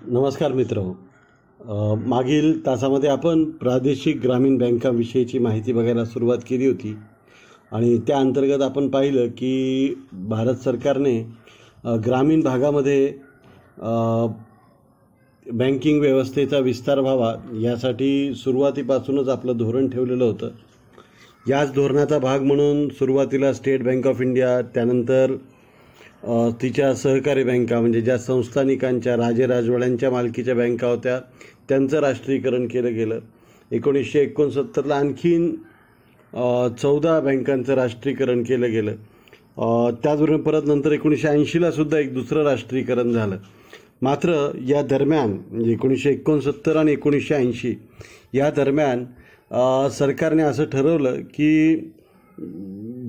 नमस्कार मित्र. मागील तासामध्ये आपण प्रादेशिक ग्रामीण बँकाविषयीची माहिती बघायला सुरुवात केली होती आणि त्या अंतर्गत आपण पाहिलं की भारत सरकारने ग्रामीण भागामध्ये बँकिंग व्यवस्थेचा विस्तार व्हावा यासाठी सुरुवातीपासूनच आपलं धोरण ठेवलेलं होतं. याच धोरणाचा भाग म्हणून सुरुवातीला स्टेट बँक ऑफ इंडिया, त्यानंतर तिच्या सहकारी बँका म्हणजे ज्या संस्थानिकांच्या राजेराजवाड्यांच्या मालकीच्या बँका होत्या त्यांचं राष्ट्रीयकरण केलं गेलं. 1969ला आणखीन 14 बँकांचं राष्ट्रीयकरण केलं गेलं. त्याचबरोबर परत नंतर 1980ला सुद्धा एक दुसरं राष्ट्रीयकरण झालं. मात्र या दरम्यान म्हणजे 1969 आणि 1980 या दरम्यान सरकारने असं ठरवलं की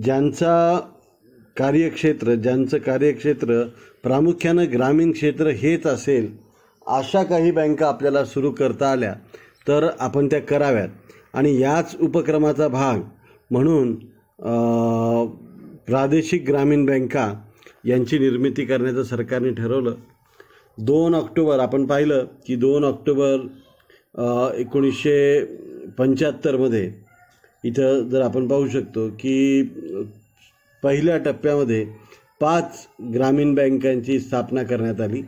ज्यांचं कार्यक्षेत्र प्रामुख्यानं ग्रामीण क्षेत्र हेच असेल अशा काही बँका आपल्याला सुरू करता आल्या तर आपण त्या कराव्यात. आणि याच उपक्रमाचा भाग म्हणून प्रादेशिक ग्रामीण बँका यांची निर्मिती करण्याचं सरकारने ठरवलं. 2 ऑक्टोबर आपण पाहिलं की 2 ऑक्टोबर 1975मध्ये इथं जर आपण पाहू शकतो की पहिल्या टप्प्यामध्ये 5 ग्रामीण बँकांची स्थापना करण्यात आली.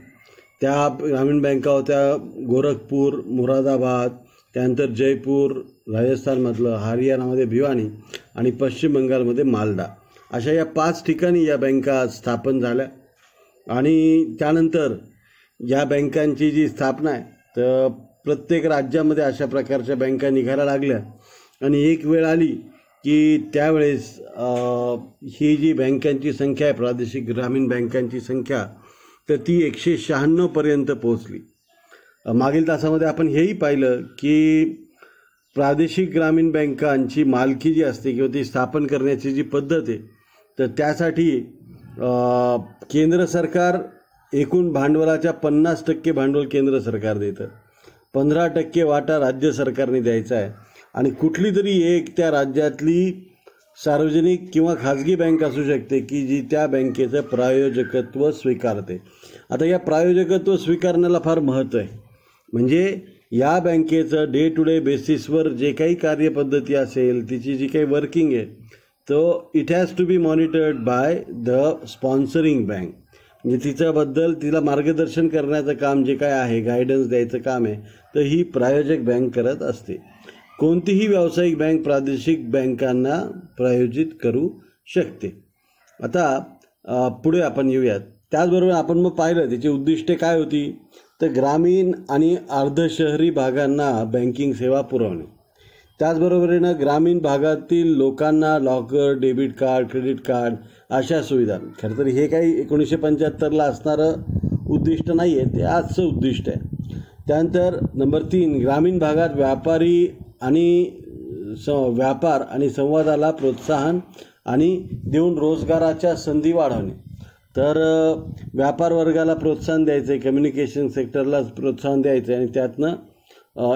त्या ग्रामीण बँका होत्या गोरखपूर, मुरादाबाद, त्यानंतर जयपूर, राजस्थानमधलं, हरियाणामध्ये भिवानी आणि पश्चिम बंगालमध्ये मालदा, अशा या 5 ठिकाणी या बँका स्थापन झाल्या. आणि त्यानंतर या बँकांची जी स्थापना आहे तर प्रत्येक राज्यामध्ये अशा प्रकारच्या बँका निघायला लागल्या. आणि एक वेळ आली की त्यावेळेस ही जी बँकांची संख्या आहे, प्रादेशिक ग्रामीण बँकांची संख्या, तर ती 196 पर्यंत पोहोचली. मागील तासामध्ये आपण हेही पाहिलं की प्रादेशिक ग्रामीण बँकांची मालकी जी असते किंवा ती स्थापन करण्याची जी पद्धत आहे तर त्यासाठी केंद्र सरकार एकूण भांडवलाच्या 50% भांडवल केंद्र सरकार देतं, 15% वाटा राज्य सरकारने द्यायचा आहे. आणि कुठली तरी एक त्या राज्यातली सार्वजनिक किंवा खाजगी बँक असू शकते की जी त्या बँकेचं प्रायोजकत्व स्वीकारते. आता या प्रायोजकत्व स्वीकारण्याला फार महत्त्व आहे. म्हणजे या बँकेचं डे टू डे बेसिसवर जे काही कार्यपद्धती असेल, तिची जी काही वर्किंग आहे, तो it has to be monitored by the sponsoring bank. म्हणजे तिच्याबद्दल तिला मार्गदर्शन करण्याचं काम जे काय आहे, गायडन्स द्यायचं काम आहे, तर ही प्रायोजक बँक करत असते. कोणतीही व्यावसायिक बँक प्रादेशिक बँकांना प्रायोजित करू शकते. आता पुढे आपण येऊयात. त्याचबरोबर आपण मग पाहिलं त्याची उद्दिष्टे काय होती, तर ग्रामीण आणि अर्धशहरी भागांना बँकिंग सेवा पुरवणे. त्याचबरोबरीनं ग्रामीण भागातील लोकांना locker, debit card, credit card अशा सुविधा. खरं तर हे काही 1975ला असणारं उद्दिष्ट नाही आहे, ते आजचं उद्दिष्ट आहे. त्यानंतर नंबर 3, ग्रामीण भागात व्यापार आणि संवादाला प्रोत्साहन आणि देऊन रोजगाराच्या संधी वाढवणे. तर व्यापार वर्गाला प्रोत्साहन द्यायचे, कम्युनिकेशन सेक्टरला प्रोत्साहन द्यायचे आणि त्यातनं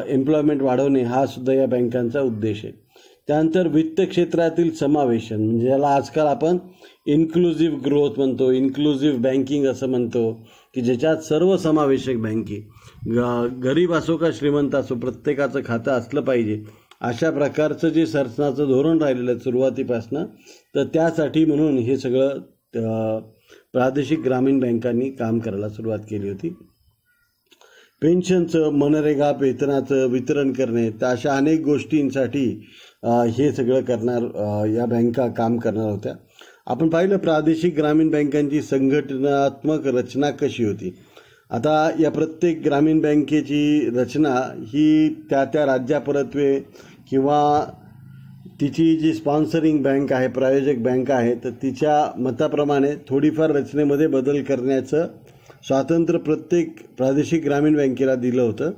एम्प्लॉयमेंट वाढवणे हा सुद्धा या बँकांचा उद्देश आहे. त्यानंतर वित्त क्षेत्रातील समावेशन म्हणजे ज्याला आजकाल आपण इन्क्लुझिव्ह ग्रोथ म्हणतो, इन्क्लुझिव्ह बँकिंग असं म्हणतो, की ज्याच्यात सर्वसमावेशक बँकिंग, गरीब असो का श्रीमंत असो प्रत्येकाचं खातं असलं पाहिजे अशा प्रकारचं जे शासनाचं धोरण राहिलेलं आहे सुरुवातीपासनं, तर त्यासाठी म्हणून हे सगळं प्रादेशिक ग्रामीण बँकांनी काम करायला सुरुवात केली होती. पेन्शनचं, मनरेगा वेतनाचं वितरण करणे, तर अशा अनेक गोष्टींसाठी हे सगळं या बँका काम करणार होत्या. आपण पाहिलं प्रादेशिक ग्रामीण बँकांची संघटनात्मक रचना कशी होती. आता या प्रत्येक ग्रामीण बँकेची रचना ही त्या राज्यापरत्वे किंवा तिची जी स्पॉन्सरिंग बँक आहे, प्रायोजक बँक आहे, तर तिच्या मताप्रमाणे थोडीफार रचनेमध्ये बदल करण्याचं स्वातंत्र्य प्रत्येक प्रादेशिक ग्रामीण बँकेला दिलं होतं.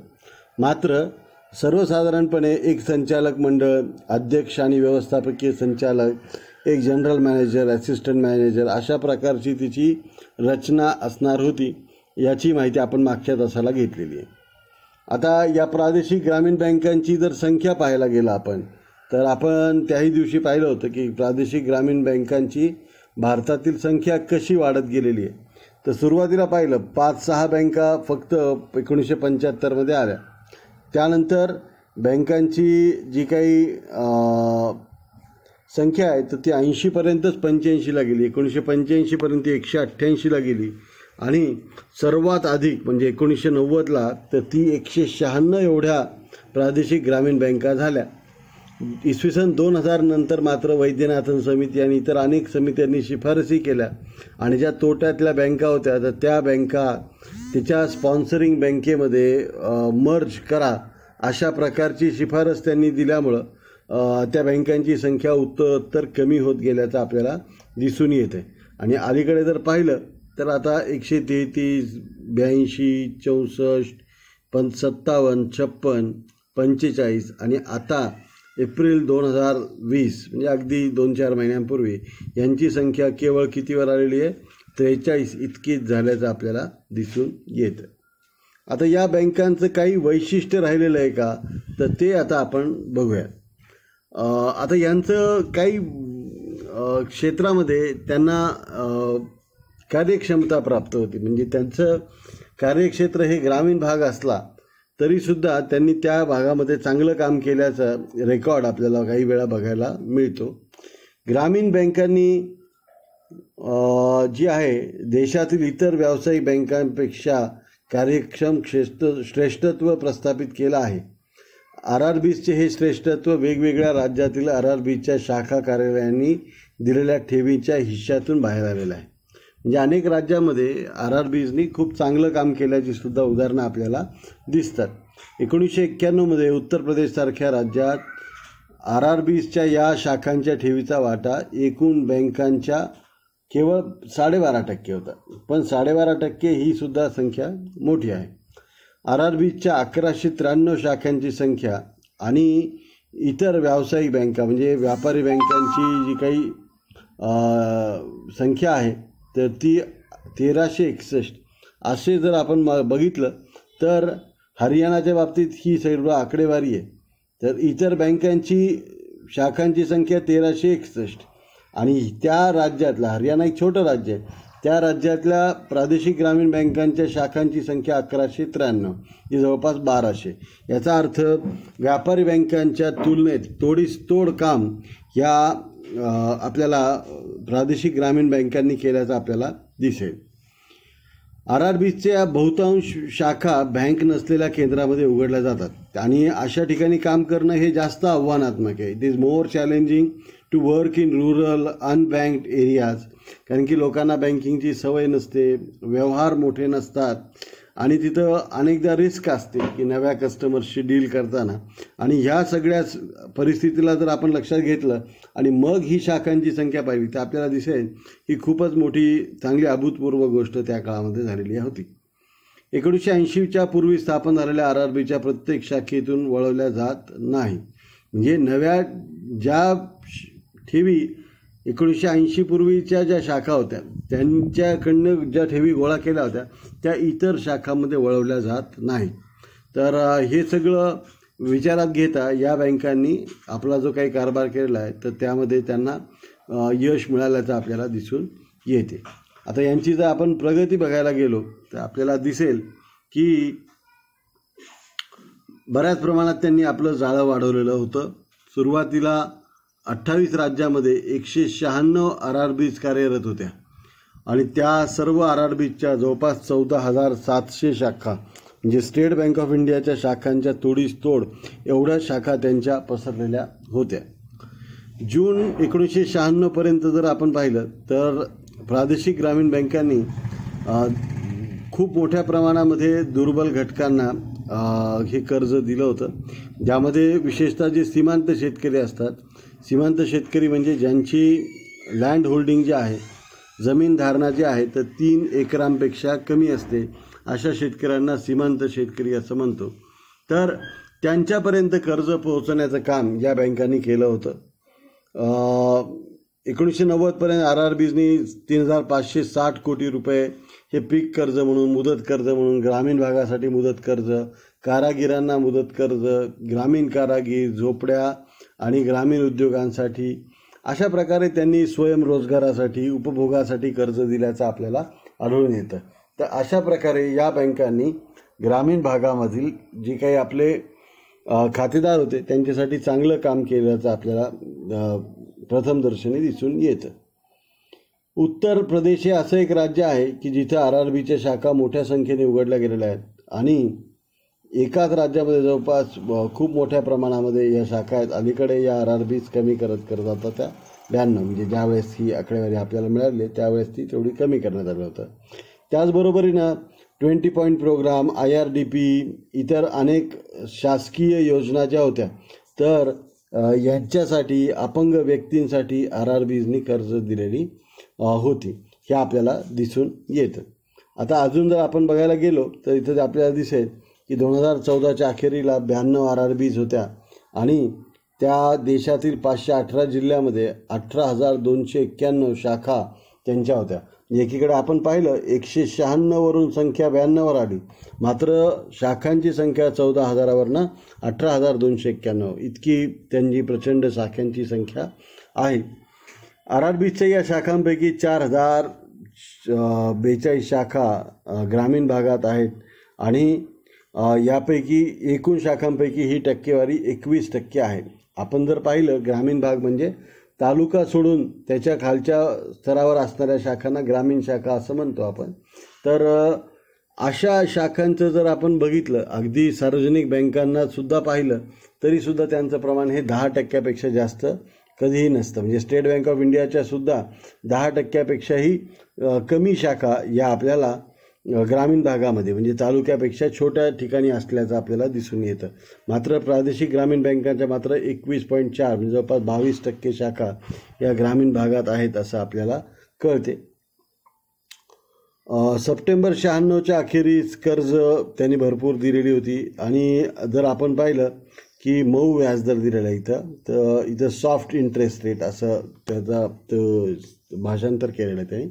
मात्र सर्वसाधारणपणे एक संचालक मंडळ, अध्यक्ष आणि व्यवस्थापकीय संचालक, एक जनरल मॅनेजर, असिस्टंट मॅनेजर अशा प्रकारची तिची रचना असणार होती. याची माहिती आपण मागच्या तासाला घेतलेली आहे. आता या प्रादेशिक ग्रामीण बँकांची जर संख्या पाहायला गेला आपण, तर आपण त्याही दिवशी पाहिलं होतं की प्रादेशिक ग्रामीण बँकांची भारतातील संख्या कशी वाढत गेलेली आहे. तर सुरुवातीला पाहिलं 5-6 बँका फक्त 1975मध्ये आल्या. त्यानंतर बँकांची जी काही संख्या आहे तर ती 80पर्यंतच 85ला गेली. 1985पर्यंत 188ला गेली आणि सर्वात अधिक म्हणजे 1990ला तर ती 196 एवढ्या प्रादेशिक ग्रामीण बँका झाल्या. इसवी सन 2000 नंतर मात्र वैद्यनाथन समिती आणि इतर अनेक समित्यांनी शिफारसी केल्या आणि ज्या तोट्यातल्या बँका होत्या तर त्या बँका तिच्या स्पॉन्सरिंग बँकेमध्ये मर्ज करा अशा प्रकारची शिफारस त्यांनी दिल्यामुळं त्या बँकांची संख्या उत्तरोत्तर कमी होत गेल्याचं आपल्याला दिसून येते. आणि अलीकडे जर पाहिलं तर आता 133, 82, 64, 57, 56, 45 आणि आता एप्रिल 2020 म्हणजे अगदी 2-4 महिन्यांपूर्वी यांची संख्या केवळ कितीवर आलेली आहे, 43 इतकीच झाल्याचं आपल्याला दिसून येतं. आता या बँकांचं काही वैशिष्ट्य राहिलेलं आहे का तर ते आता आपण बघूया. आता यांचं काही क्षेत्रामध्ये त्यांना कार्यक्षमता प्राप्त होती, म्हणजे त्यांचं कार्यक्षेत्र हे ग्रामीण भाग असला तरीसुद्धा त्यांनी त्या भागामध्ये चांगलं काम केल्याचा रेकॉर्ड आपल्याला काही वेळा बघायला मिळतो. ग्रामीण बँकांनी जी आहे देशातील इतर व्यावसायिक बँकांपेक्षा कार्यक्षम श्रेष्ठत्व प्रस्थापित केलं आहे. RRBचे हे श्रेष्ठत्व वेगवेगळ्या राज्यातील RRBच्या शाखा कार्यालयांनी दिलेल्या ठेवीच्या हिश्श्यातून बाहेर आलेलं आहे. म्हणजे अनेक राज्यामध्ये RRBनी खूप चांगलं काम केल्याची सुद्धा उदाहरणं आपल्याला दिसतात. 1991मध्ये उत्तर प्रदेशसारख्या राज्यात RRBच्या या शाखांच्या ठेवीचा वाटा एकूण बँकांच्या केवळ 12.5% होता. पण 12.5% ही सुद्धा संख्या मोठी आहे. RRBच्या 1193 शाखांची संख्या आणि इतर व्यावसायिक बँका म्हणजे व्यापारी बँकांची जी काही संख्या आहे तर ती 1361 असे जर आपण बघितलं तर हरियाणाच्या बाबतीत ही सर्व आकडेवारी आहे. तर इतर बँकांची शाखांची संख्या 1361 आणि त्या राज्यातला हरियाणा एक छोटं राज्य आहे त्या राज्यातल्या प्रादेशिक ग्रामीण बँकांच्या शाखांची संख्या 1193 ही जवळपास 1200. याचा अर्थ व्यापारी बँकांच्या तुलनेत तोड काम या आपल्याला प्रादेशिक ग्रामीण बँकांनी केल्याचं आपल्याला दिसेल. RRBच्या बहुतांश शाखा बँक नसलेल्या केंद्रामध्ये उघडल्या जातात आणि अशा ठिकाणी काम करणं हे जास्त आव्हानात्मक आहे. It is more challenging to work in rural unbanked areas, कारण की लोकांना बँकिंगची सवय नसते, व्यवहार मोठे नसतात आणि तिथं अनेकदा रिस्क असते की नव्या कस्टमर्सशी डील करताना. आणि ह्या सगळ्या परिस्थितीला जर आपण लक्षात घेतलं आणि मग ही शाखांची संख्या पाहिली तर आपल्याला दिसेल ही खूपच मोठी चांगली अभूतपूर्व गोष्ट त्या काळामध्ये झालेली होती. 1980च्या पूर्वी स्थापन झालेल्या RRBच्या प्रत्येक शाखेतून वळवल्या जात नाही. म्हणजे नव्या ज्या ठेवी 1980 पूर्वीच्या ज्या शाखा होत्या त्यांच्याकडनं ज्या ठेवी गोळा केल्या होत्या त्या इतर शाखांमध्ये वळवल्या जात नाही. तर हे सगळं विचारात घेता या बँकांनी आपला जो काही कारभार केलेला आहे तर त्यामध्ये त्यांना यश मिळाल्याचं आपल्याला दिसून येते. आता यांची जर आपण प्रगती बघायला गेलो तर आपल्याला दिसेल की बऱ्याच प्रमाणात त्यांनी आपलं जाळं वाढवलेलं होतं. सुरुवातीला 28 राज्यामध्ये 196 RRBs कार्यरत होत्या आणि त्या सर्व RRBच्या जवळपास 14,700 शाखा म्हणजे स्टेट बँक ऑफ इंडियाच्या शाखांच्या तोडीस तोड एवढ्या शाखा त्यांच्या पसरलेल्या होत्या. जून 1996पर्यंत जर आपण पाहिलं तर प्रादेशिक ग्रामीण बँकांनी खूप मोठ्या प्रमाणामध्ये दुर्बल घटकांना हे कर्ज दिलं होतं, ज्यामध्ये विशेषतः जे सीमांत शेतकरी असतात, सीमांत शेतकरी म्हणजे ज्यांची लँड होल्डिंग जी आहे, जमीन धारणा जी आहे तर 3 एकरांपेक्षा कमी असते अशा शेतकऱ्यांना सीमांत शेतकरी असं म्हणतो. तर त्यांच्यापर्यंत कर्ज पोहोचवण्याचं काम या बँकांनी केलं होतं. 1990पर्यंत RRBनी 3,560 कोटी रुपये हे पीक कर्ज म्हणून, मुदत कर्ज म्हणून, ग्रामीण भागासाठी मुदत कर्ज, कारागिरांना मुदत कर्ज, ग्रामीण कारागीर, झोपड्या आणि ग्रामीण उद्योगांसाठी अशा प्रकारे त्यांनी स्वयंरोजगारासाठी, उपभोगासाठी कर्ज दिल्याचं आपल्याला आढळून येतं. तर अशा प्रकारे या बँकांनी ग्रामीण भागामधील जे काही आपले खातेदार होते त्यांच्यासाठी चांगलं काम केल्याचं आपल्याला प्रथमदर्शनी दिसून येतं. उत्तर प्रदेश हे असं एक राज्य आहे की जिथं RRBच्या शाखा मोठ्या संख्येने उघडल्या गेलेल्या आहेत आणि एकाच राज्यामध्ये जवळपास खूप मोठ्या प्रमाणामध्ये या शाखा आहेत. अलीकडे या RRBs कमी करत आता त्या 92 म्हणजे ज्यावेळेस ही आकडेवारी आपल्याला मिळाली त्यावेळेस ती तेवढी कमी करण्यात आलं होतं. त्याचबरोबरीनं 20 पॉईंट प्रोग्राम, IRDP, इतर अनेक शासकीय योजना ज्या होत्या तर यांच्यासाठी अपंग व्यक्तींसाठी RRBsनी कर्ज दिलेली होती हे आपल्याला दिसून येतं. आता अजून जर आपण बघायला गेलो तर इथं आपल्याला दिसेल की 2014च्या अखेरीला 92 RRBs होत्या आणि त्या देशातील 518 जिल्ह्यामध्ये 18,291 शाखा त्यांच्या होत्या. एकीकडे आपण पाहिलं 196 वरून संख्या 92वर आली, मात्र शाखांची संख्या 14,000वरनं 18,291 इतकी त्यांची प्रचंड शाखांची संख्या आहे. RRBच्या या शाखांपैकी 4,042 शाखा ग्रामीण भागात आहेत आणि यापैकी एकूण शाखांपैकी ही टक्केवारी 21% आहे. आपण जर पाहिलं ग्रामीण भाग म्हणजे तालुका सोडून त्याच्या खालच्या स्तरावर असणाऱ्या शाखांना ग्रामीण शाखा असं म्हणतो आपण. तर अशा शाखांचं जर आपण बघितलं, अगदी सार्वजनिक बँकांना सुद्धा पाहिलं तरीसुद्धा त्यांचं प्रमाण हे 10%पेक्षा जास्त कधीही नसतं. म्हणजे स्टेट बँक ऑफ इंडियाच्या सुद्धा 10%पेक्षाही कमी शाखा या आपल्याला ग्रामीण भागामध्ये म्हणजे तालुक्यापेक्षा छोट्या ठिकाणी असल्याचं आपल्याला दिसून येतं. मात्र प्रादेशिक ग्रामीण बँकांच्या मात्र 21.4 म्हणजे जवळपास 22% शाखा या ग्रामीण भागात आहेत असं आपल्याला कळते. सप्टेंबर 96च्या अखेरीस कर्ज त्यांनी भरपूर दिलेली होती आणि जर आपण पाहिलं की मऊ व्याजदर दिलेला आहे तर इथं सॉफ्ट इंटरेस्ट रेट असं त्याचा भाषांतर केलेलं आहे त्यांनी.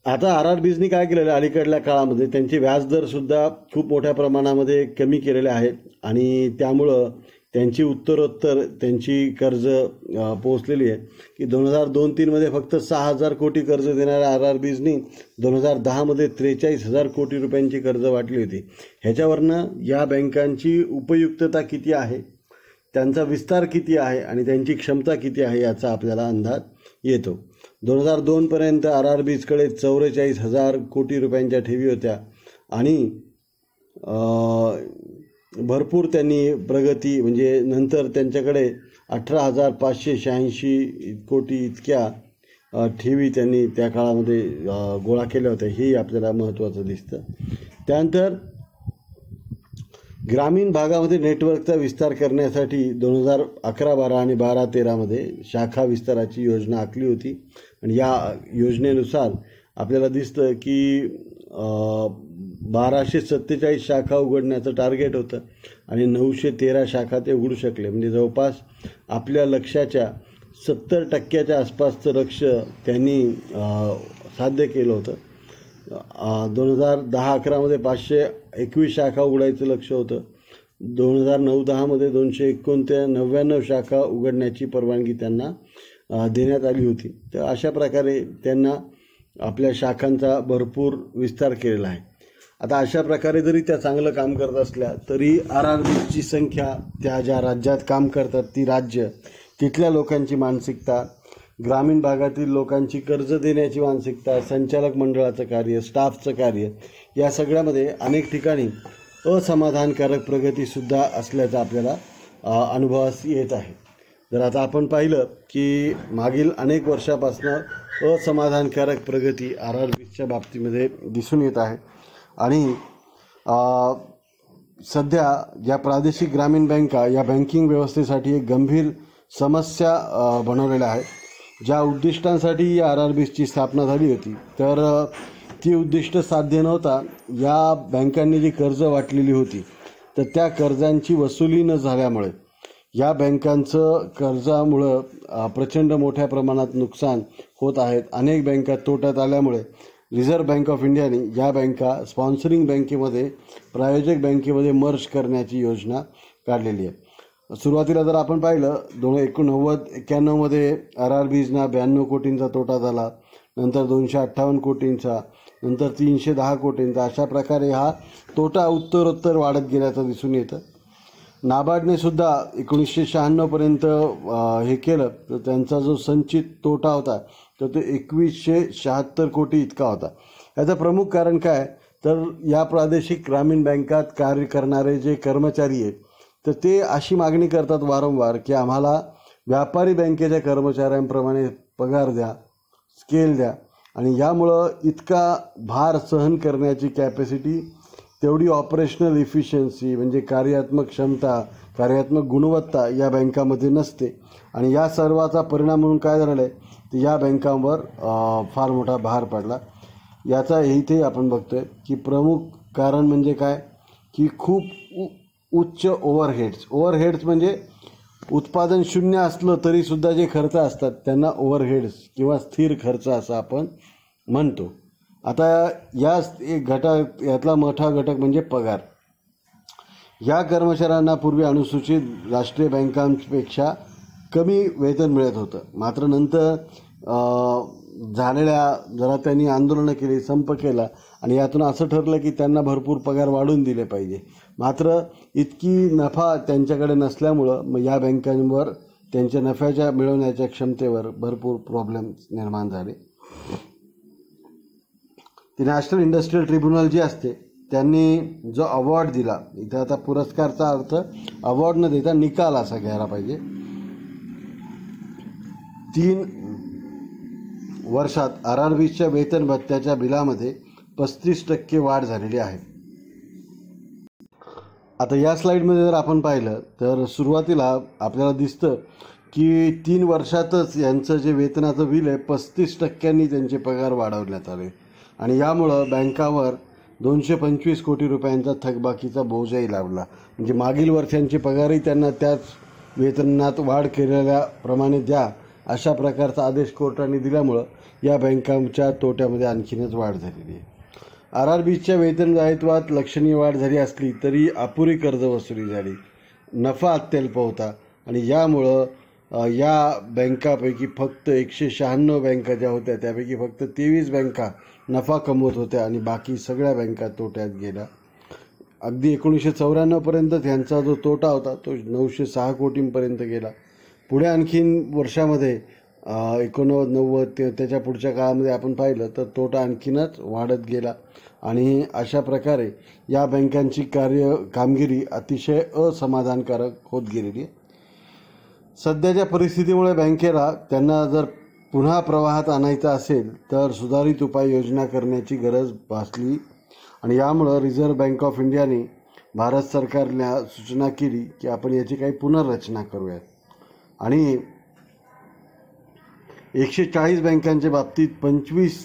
आता RRBsनी काय केलेलं आहे अलीकडल्या काळामध्ये त्यांचे व्याजदरसुद्धा खूप मोठ्या प्रमाणामध्ये कमी केलेले आहेत आणि त्यामुळं त्यांची उत्तरोत्तर त्यांची कर्ज पोहोचलेली आहे की 2002-03मध्ये फक्त 6,000 कोटी कर्ज देणाऱ्या RRBsनी 2010मध्ये 43,000 कोटी रुपयांची कर्ज वाटली होती. ह्याच्यावरनं या बँकांची उपयुक्तता किती आहे, त्यांचा विस्तार किती आहे आणि त्यांची क्षमता किती आहे याचा आपल्याला अंदाज येतो. 2002पर्यंत RRBsकडे 44,000 कोटी रुपयांच्या ठेवी होत्या आणि भरपूर त्यांनी प्रगती म्हणजे नंतर त्यांच्याकडे 18,586 कोटी इतक्या ठेवी त्यांनी त्या काळामध्ये गोळा केल्या होत्या. हे आपल्याला महत्त्वाचं दिसतं. त्यानंतर ग्रामीण भागामध्ये नेटवर्कचा विस्तार करण्यासाठी 2011-12 आणि 12-13मध्ये शाखा विस्ताराची योजना आखली होती आणि या योजनेनुसार आपल्याला दिसतं की 1247 शाखा उघडण्याचं टार्गेट होतं आणि 913 शाखा ते उघडू शकले. म्हणजे जवळपास आपल्या लक्ष्याच्या 70% आसपासचं लक्ष्य त्यांनी साध्य केलं होतं. 2010-11मध्ये 521 शाखा उघडायचं लक्ष्य होतं. 2009-10मध्ये 299 शाखा उघडण्याची परवानगी त्यांना देण्यात आली होती. तर अशा प्रकारे त्यांना आपल्या शाखांचा भरपूर विस्तार केलेला आहे. आता अशा प्रकारे जरी त्या चांगलं काम करत असल्या तरी RRBsची संख्या त्या ज्या राज्यात काम करतात ती राज्य, तिथल्या लोकांची मानसिकता, ग्रामीण भागातील लोकांची कर्ज देण्याची मानसिकता, संचालक मंडळाचं कार्य, स्टाफचं कार्य या सगळ्यामध्ये अनेक ठिकाणी असमाधानकारक प्रगतीसुद्धा असल्याचा आपल्याला अनुभवास येत आहे. जर आता आपण पाहिलं की मागील अनेक वर्षापासून असमाधानकारक प्रगती RRBsच्या बाबतीमध्ये दिसून येत आहे आणि सध्या या प्रादेशिक ग्रामीण बँका या बँकिंग व्यवस्थेसाठी एक गंभीर समस्या बनवलेल्या आहेत. ज्या उद्दिष्टांसाठी या RRBsची स्थापना झाली होती तर ती उद्दिष्ट साध्य नव्हता. या बँकांनी जी कर्ज वाटलेली होती तर त्या कर्जांची वसुली न झाल्यामुळे या बँकांचं कर्जामुळं प्रचंड मोठ्या प्रमाणात नुकसान होत आहेत. अनेक बँका तोट्यात आल्यामुळे रिझर्व्ह बँक ऑफ इंडियाने या बँका स्पॉन्सरिंग बँकेमध्ये प्रायोजक बँकेमध्ये मर्ज करण्याची योजना काढलेली आहे. सुरुवातीला जर आपण पाहिलं 1990-91मध्ये RRBsना 92 कोटींचा तोटा झाला. नंतर 258 कोटींचा, नंतर 310 कोटींचा, अशा प्रकारे हा तोटा उत्तरोत्तर वाढत गेल्याचं दिसून येतं. नाबार्डने सुद्धा 1996पर्यंत हे केलं तर त्यांचा जो संचित तोटा होता तर तो 2176 कोटी इतका होता. याचं प्रमुख कारण काय तर या प्रादेशिक ग्रामीण बँकात कार्य करणारे जे कर्मचारी आहेत तर ते अशी मागणी करतात वारंवार की आम्हाला व्यापारी बँकेच्या कर्मचाऱ्यांप्रमाणे पगार द्या, स्केल द्या, आणि यामुळं इतका भार सहन करण्याची कॅपॅसिटी, तेवढी ऑपरेशनल इफिशियन्सी म्हणजे कार्यात्मक क्षमता, कार्यात्मक गुणवत्ता या बँकामध्ये नसते. आणि या सर्वाचा परिणाम म्हणून काय झालेलं आहे तर या बँकांवर फार मोठा भार पडला. याचा इथे आपण बघतोय की प्रमुख कारण म्हणजे काय की खूप उच्च ओव्हरहेड्स म्हणजे उत्पादन शून्य असलं तरीसुद्धा जे खर्च असतात त्यांना ओव्हरहेड्स किंवा स्थिर खर्च असं आपण म्हणतो. आता या एक घटक, यातला मोठा घटक म्हणजे पगार. या कर्मचाऱ्यांना पूर्वी अनुसूचित राष्ट्रीय बँकांपेक्षा कमी वेतन मिळत होतं. मात्र नंतर जरा त्यांनी आंदोलनं केली, संप केला आणि यातून असं ठरलं की त्यांना भरपूर पगार वाढवून दिले पाहिजे. मात्र इतकी नफा त्यांच्याकडे नसल्यामुळं मग या बँकांवर त्यांच्या नफ्याच्या मिळवण्याच्या क्षमतेवर भरपूर प्रॉब्लेम्स निर्माण झाले. ती नॅशनल इंडस्ट्रियल ट्रिब्युनल जी असते त्यांनी जो अवॉर्ड दिला, इथं आता पुरस्कारचा अर्थ अवॉर्ड न देता निकाल असा घ्यायला पाहिजे. 3 वर्षात RRBच्या वेतन भत्त्याच्या बिलामध्ये 35% वाढ झालेली आहे. आता या स्लाईडमध्ये जर आपण पाहिलं तर सुरुवातीला आपल्याला दिसतं की 3 वर्षातच यांचं जे वेतनाचं बिल आहे 35% त्यांचे पगार वाढवण्यात आले आणि यामुळं बँकावर 225 कोटी रुपयांचा थकबाकीचा बोजही लावला. म्हणजे मागील वर्षांचे पगारही त्यांना त्याच वेतनात वाढ केलेल्याप्रमाणे द्या अशा प्रकारचा आदेश कोर्टाने दिल्यामुळं या बँकांच्या तोट्यामध्ये आणखीनच वाढ झालेली आहे. RRBच्या वेतन दायित्वात लक्षणीय वाढ झाली असली तरी अपुरी कर्ज वसुली झाली, नफा अत्यल्प होता आणि यामुळं या बँकापैकी फक्त 196 बँका ज्या होत्या त्यापैकी फक्त 23 बँका नफा कमवत होत्या आणि बाकी सगळ्या बँका तोट्यात गेल्या. अगदी 1994पर्यंत त्यांचा जो तोटा होता तो 906 कोटींपर्यंत गेला. पुढे आणखीन वर्षामध्ये 89, 90 त्याच्या पुढच्या काळामध्ये आपण पाहिलं तर तोटा आणखीनच वाढत गेला आणि अशा प्रकारे या बँकांची कामगिरी अतिशय असमाधानकारक होत गेलेली आहे. सध्याच्या परिस्थितीमुळे बँकेला त्यांना जर पुन्हा प्रवाहात आणायचा असेल तर सुधारित उपाययोजना करण्याची गरज भासली आणि यामुळं रिझर्व्ह बँक ऑफ इंडियाने भारत सरकारला सूचना केली की आपण याची काही पुनर्रचना करूयात. आणि 140 बँकांच्या बाबतीत 25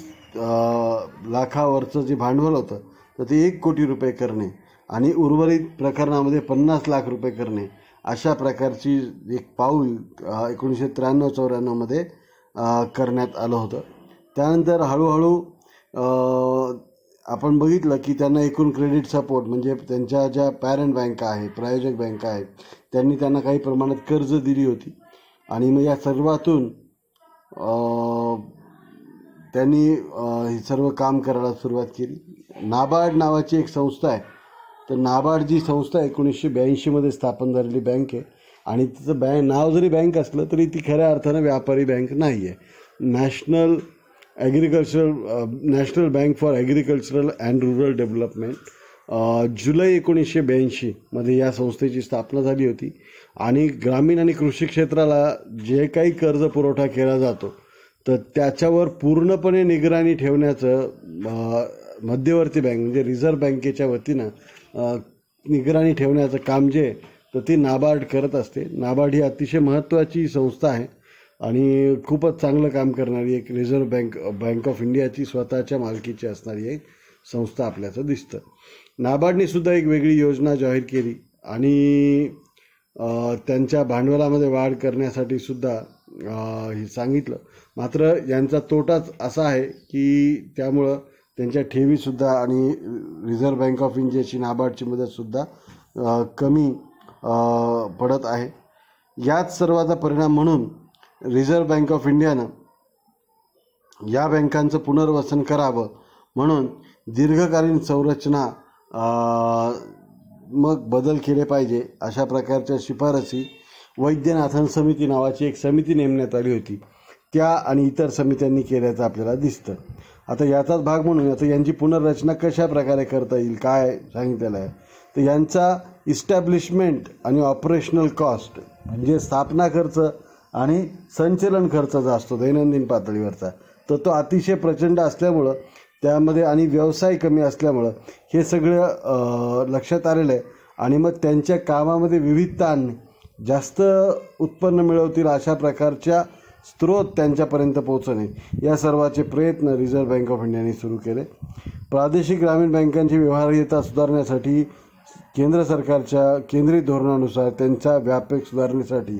लाखावरचं जे भांडवल होतं तर ते 1 कोटी रुपये करणे आणि उर्वरित प्रकरणामध्ये 50 लाख रुपये करणे अशा प्रकारची एक पाऊल 1993-94मध्ये करण्यात आलं होतं. त्यानंतर हळूहळू आपण बघितलं की त्यांना एकूण क्रेडिट सपोर्ट म्हणजे त्यांच्या ज्या पॅरेंट बँका आहेत, प्रायोजक बँका आहेत, त्यांनी त्यांना काही प्रमाणात कर्ज दिली होती आणि मग या सर्वातून त्यांनी हे सर्व काम करायला सुरुवात केली. नाबार्ड नावाची एक संस्था आहे, तर नाबार्ड जी संस्था 1982मध्ये स्थापन झालेली बँक आहे आणि तिचं नाव जरी बँक असलं तरी ती खऱ्या अर्थानं व्यापारी बँक नाही आहे. National bank for agricultural and rural development July 1982मध्ये या संस्थेची स्थापना झाली होती आणि ग्रामीण आणि कृषी क्षेत्राला जे काही कर्ज पुरवठा केला जातो तर त्याच्यावर पूर्णपणे निगराणी ठेवण्याचं मध्यवर्ती बँक म्हणजे रिझर्व्ह बँकेच्या वतीनं निगराणी ठेवण्याचं काम जे तर ती नाबार्ड करत असते. नाबार्ड ही अतिशय महत्त्वाची संस्था आहे आणि खूपच चांगलं काम करणारी एक रिझर्व्ह बँक ऑफ इंडियाची स्वतःच्या मालकीची असणारी एक संस्था आपल्याचं दिसतं. नाबार्डने सुद्धा एक वेगळी योजना जाहीर केली आणि त्यांच्या भांडवलामध्ये वाढ करण्यासाठी सुद्धा हे सांगितलं. मात्र यांचा तोटाच असा आहे की त्यामुळं त्यांच्या ठेवीसुद्धा आणि रिझर्व्ह बँक ऑफ इंडियाची नाबार्डची मदतसुद्धा कमी पडत आहे. याच सर्वाचा परिणाम म्हणून रिझर्व्ह बँक ऑफ इंडियानं या बँकांचं पुनर्वसन करावं म्हणून दीर्घकालीन संरचना मग बदल केले पाहिजे अशा प्रकारच्या शिफारसी वैद्यनाथन समिती नावाची एक समिती नेमण्यात आली होती, त्या आणि इतर समित्यांनी केल्याचं आपल्याला दिसतं. आता याचाच भाग म्हणून आता यांची पुनर्रचना कशा प्रकारे करता येईल काय सांगितलेलं आहे. तर यांचा इस्टॅब्लिशमेंट आणि ऑपरेशनल कॉस्ट म्हणजे स्थापना खर्च आणि संचलन खर्च जो असतो दैनंदिन पातळीवरचा तो अतिशय प्रचंड असल्यामुळं त्यामध्ये आणि व्यवसाय कमी असल्यामुळं हे सगळं लक्षात आलेलं आहे. आणि मग त्यांच्या कामामध्ये विविधता आणणे, जास्त उत्पन्न मिळवतील अशा प्रकारच्या स्रोत त्यांच्यापर्यंत पोहोचणे या सर्वाचे प्रयत्न रिझर्व्ह बँक ऑफ इंडियाने सुरू केले. प्रादेशिक ग्रामीण बँकांची व्यवहार्यता सुधारण्यासाठी केंद्र सरकारच्या केंद्रीय धोरणानुसार त्यांच्या व्यापक सुधारणेसाठी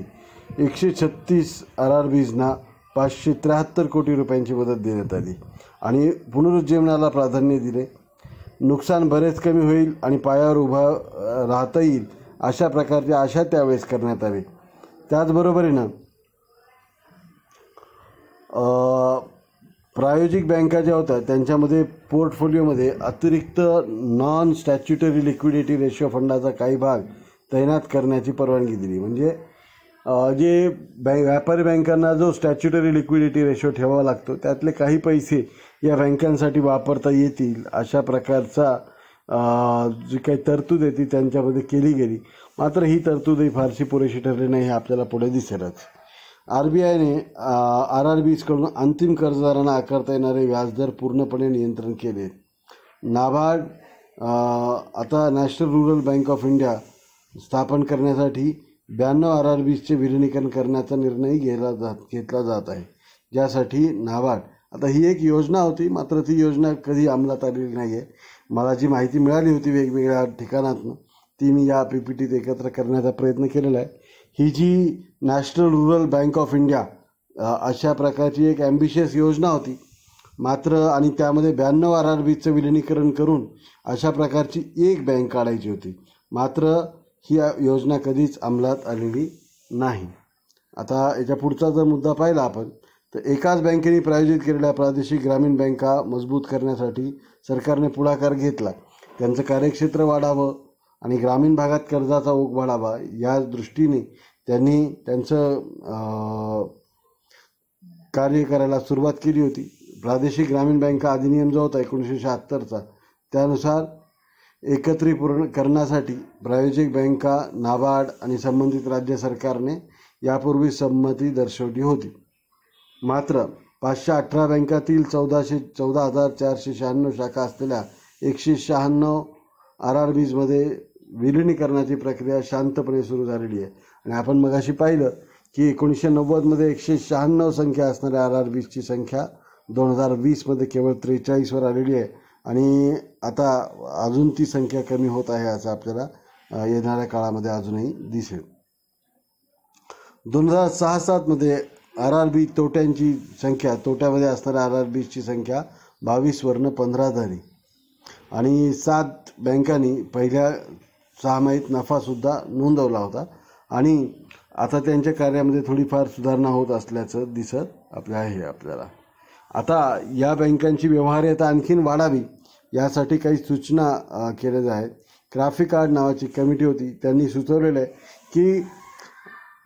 136 RRBsना 573 कोटी रुपयांची मदत देण्यात आली आणि पुनरुज्जीवनाला प्राधान्य दिले. नुकसान बरेच कमी होईल आणि पायावर उभा राहता येईल अशा प्रकारच्या आशा त्यावेळेस करण्यात आली. त्याचबरोबरीनं प्रायोजिक बँका ज्या होत्या त्यांच्यामध्ये पोर्टफोलिओमध्ये अतिरिक्त नॉन स्टॅच्युटरी लिक्विडिटी रेशो फंडाचा काही भाग तैनात करण्याची परवानगी दिली. म्हणजे जे व्यापारी बँकांना जो स्टॅच्युटरी लिक्विडिटी रेशो ठेवावा लागतो त्यातले काही पैसे या बँकांसाठी वापरता येतील अशा प्रकारचा जी काही तरतूद आहे ती त्यांच्यामध्ये केली गेली. मात्र ही तरतूदही फारशी पुरेशी ठरली नाही हे आपल्याला पुढे दिसेलच. RBIने RRBsकडून अंतिम कर्जदारांना आकारता येणारे व्याजदर पूर्णपणे नियंत्रण केले. नाबार्ड आता national rural bank of India स्थापन करण्यासाठी 92 RRBsचे विलिनीकरण करण्याचा निर्णय घेतला जात आहे, ज्यासाठी नाबार्ड आता ही एक योजना होती मात्र ती योजना कधी अंमलात आलेली नाही आहे. मला जी माहिती मिळाली होती वेगवेगळ्या ठिकाणातून ती मी या PPTत एकत्र करण्याचा प्रयत्न केलेला आहे. ही जी national rural bank of India अशा प्रकारची एक ॲम्बिशियस योजना होती मात्र आणि त्यामध्ये 92 RRBsचं विलिनीकरण करून अशा प्रकारची एक बँक काढायची होती मात्र ही योजना कधीच अंमलात आलेली नाही. आता याच्या पुढचा जर मुद्दा पाहिला आपण तर एकाच बँकेने प्रायोजित केलेल्या प्रादेशिक ग्रामीण बँका मजबूत करण्यासाठी सरकारने पुढाकार घेतला. त्यांचं कार्यक्षेत्र वाढावं आणि ग्रामीण भागात कर्जाचा ओघ वाढावा या दृष्टीने त्यांनी त्यांचं कार्य करायला सुरुवात केली होती. प्रादेशिक ग्रामीण बँका अधिनियम जो होता 1976चा त्यानुसार एकत्रीकरणासाठी प्रायोजिक बँका नाबार्ड आणि संबंधित राज्य सरकारने यापूर्वी संमती दर्शवली होती. मात्र 518 बँकातील 14,496 शाखा असलेल्या 196 RRBsमध्ये विलिनीकरणाची प्रक्रिया शांतपणे सुरू झालेली आहे. आणि आपण मगाशी पाहिलं की 1990मध्ये 196 संख्या असणाऱ्या RRBsची संख्या 2020मध्ये केवळ 43वर आलेली आहे आणि आता अजून ती संख्या कमी होत आहे असं आपल्याला येणाऱ्या काळामध्ये अजूनही दिसेल. 2006-07मध्ये RRB तोट्यांची संख्या तोट्यामध्ये असणाऱ्या RRBsची संख्या 22वरनं 15 झाली आणि 7 बँकांनी पहिल्या 6 महिन्यात नफासुद्धा नोंदवला होता आणि आता त्यांच्या कार्यामध्ये थोडीफार सुधारणा होत असल्याचं दिसत आपल्याला. आता या बँकांची व्यवहार्यता आणखीन वाढावी यासाठी काही सूचना केल्या आहेत. ग्राफिकार्ड नावाची कमिटी होती त्यांनी सुचवलेलं आहे की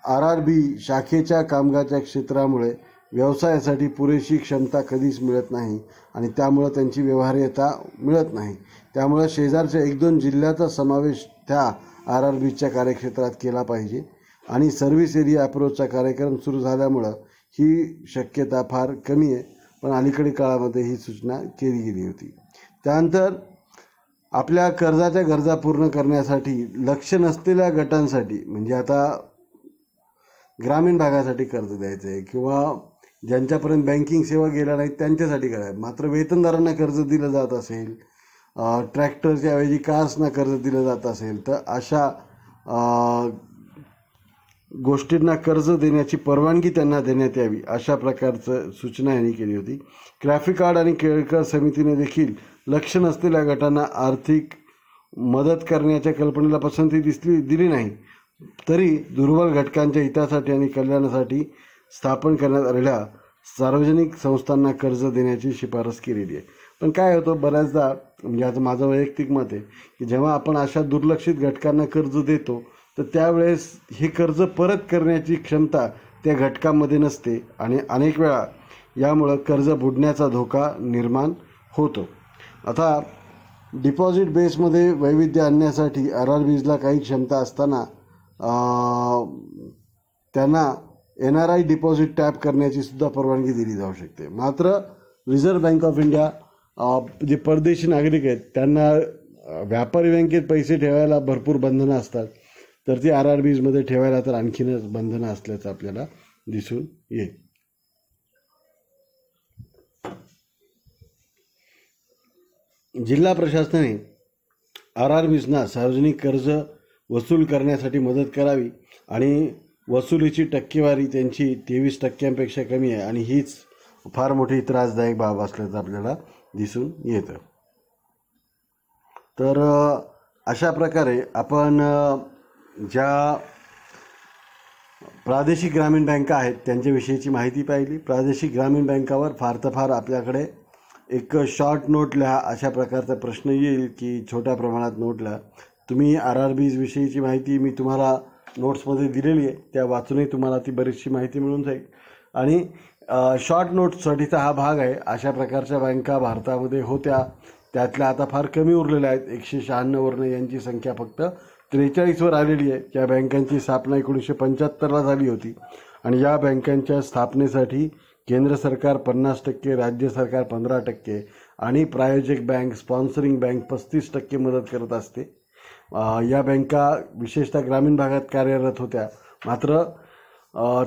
RRB शाखेच्या कामगाच्या क्षेत्रामुळे व्यवसायासाठी पुरेशी क्षमता कधीच मिळत नाही आणि त्यामुळं त्यांची व्यवहार्यता मिळत नाही. त्यामुळं शेजारच्या 1-2 जिल्ह्याचा समावेश त्या RRBच्या कार्यक्षेत्रात केला पाहिजे आणि सर्व्हिस एरिया अप्रोचचा कार्यक्रम सुरू झाल्यामुळं ही शक्यता फार कमी आहे, पण अलीकडील काळामध्ये ही सूचना केली गेली होती. त्यानंतर आपल्या कर्जाच्या गरजा पूर्ण करण्यासाठी लक्ष नसलेल्या गटांसाठी म्हणजे आता ग्रामीण भागासाठी कर्ज द्यायचं आहे किंवा ज्यांच्यापर्यंत बँकिंग सेवा गेल्या नाहीत त्यांच्यासाठी करायचं, मात्र वेतनदारांना कर्ज दिलं जात असेल, ट्रॅक्टरच्या ऐवजी कार्सना कर्ज दिलं जात असेल तर अशा गोष्टींना कर्ज देण्याची परवानगी त्यांना देण्यात यावी अशा प्रकारचं सूचना यांनी केली होती. ग्राफिकार्ड आणि केळकर समितीने देखील लक्ष नसलेल्या गटांना आर्थिक मदत करण्याच्या कल्पनेला पसंती दिली नाही तरी दुर्बल घटकांच्या हितासाठी आणि कल्याणासाठी स्थापन करण्यात आलेल्या सार्वजनिक संस्थांना कर्ज देण्याची शिफारस केलेली आहे. पण काय होतं बऱ्याचदा, म्हणजे आता माझं वैयक्तिक मत आहे की जेव्हा आपण अशा दुर्लक्षित घटकांना कर्ज देतो तर त्यावेळेस हे कर्ज परत करण्याची क्षमता त्या घटकामध्ये नसते आणि अनेक वेळा यामुळं कर्ज बुडण्याचा धोका निर्माण होतो. आता डिपॉझिट बेसमध्ये वैविध्य आणण्यासाठी RRBsला काही क्षमता असताना त्यांना NRI डिपॉझिट टॅप करण्याची सुद्धा परवानगी दिली जाऊ शकते. मात्र रिझर्व्ह बँक ऑफ इंडिया जे परदेशी नागरिक आहेत त्यांना व्यापारी बँकेत पैसे ठेवायला भरपूर बंधनं असतात, तर ती RRBsमध्ये ठेवायला तर आणखीनच बंधनं असल्याचं आपल्याला दिसून येईल. जिल्हा प्रशासनाने RRBsना सार्वजनिक कर्ज वसूल करण्यासाठी मदत करावी आणि वसुलीची टक्केवारी त्यांची 23% कमी आहे आणि हीच फार मोठी त्रासदायक बाब असल्याचं आपल्याला दिसून येतं. तर अशा प्रकारे आपण ज्या प्रादेशिक ग्रामीण बँका आहेत त्यांच्याविषयीची माहिती पाहिली. प्रादेशिक ग्रामीण बँकावर फार तर फार आपल्याकडे एक शॉर्ट नोट लिहा अशा प्रकारचा प्रश्न येईल की छोट्या प्रमाणात नोट लिहा. तुम्ही RRBs विषयीची माहिती मी तुम्हाला नोट्समध्ये दिलेली आहे, त्या वाचूनही तुम्हाला ती बरीचशी माहिती मिळून जाईल. आणि शॉर्ट नोट्ससाठीचा हा भाग आहे. अशा प्रकारच्या बँका भारतामध्ये होत्या, त्यातल्या आता फार कमी उरलेल्या आहेत. 196वरनं यांची संख्या फक्त 43वर आलेली आहे. या बँकांची स्थापना 1975ला झाली होती आणि या बँकांच्या स्थापनेसाठी केंद्र सरकार 50%, राज्य सरकार 15% आणि प्रायोजक बँक, स्पॉन्सरिंग बँक 35% मदत करत असते. या बँका विशेषतः ग्रामीण भागात कार्यरत होत्या. मात्र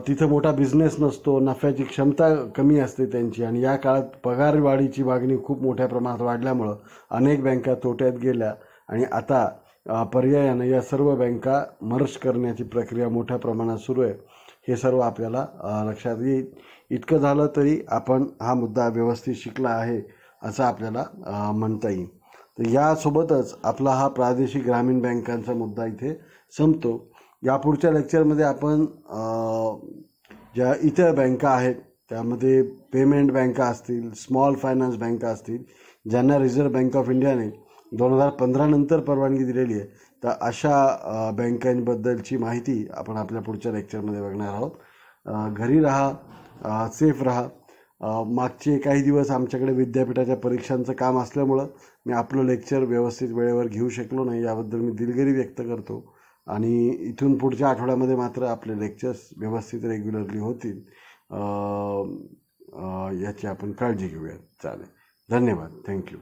तिथं मोठा बिझनेस नसतो, नफ्याची क्षमता कमी असते त्यांची आणि या काळात पगारवाढीची मागणी खूप मोठ्या प्रमाणात वाढल्यामुळं अनेक बँका तोट्यात गेल्या आणि आता पर्यायानं या सर्व बँका मर्ज करण्याची प्रक्रिया मोठ्या प्रमाणात सुरू आहे. हे सर्व आपल्याला लक्षात येईल. इतकं झालं तरी आपण हा मुद्दा व्यवस्थित शिकला आहे असं आपल्याला म्हणता येईल. तर यासोबतच आपला हा प्रादेशिक ग्रामीण बँकांचा मुद्दा इथे संपतो. यापुढच्या लेक्चरमध्ये आपण ज्या इतर बँका आहेत त्यामध्ये पेमेंट बँका असतील, स्मॉल फायनान्स बँका असतील, ज्यांना रिझर्व्ह बँक ऑफ इंडियाने 2015 नंतर परवानगी दिलेली आहे, तर अशा बँकांबद्दलची माहिती आपण आपल्या पुढच्या लेक्चरमध्ये बघणार आहोत. घरी राहा, सेफ राहा. मागचे काही दिवस आमच्याकडे विद्यापीठाच्या परीक्षांचं काम असल्यामुळं मी आपलं लेक्चर व्यवस्थित वेळेवर घेऊ शकलो नाही, याबद्दल मी दिलगिरी व्यक्त करतो. आणि इथून पुढच्या आठवड्यामध्ये मात्र आपले लेक्चर्स व्यवस्थित रेग्युलरली होतील याची आपण काळजी घेऊया. चालेल. धन्यवाद. थँक्यू.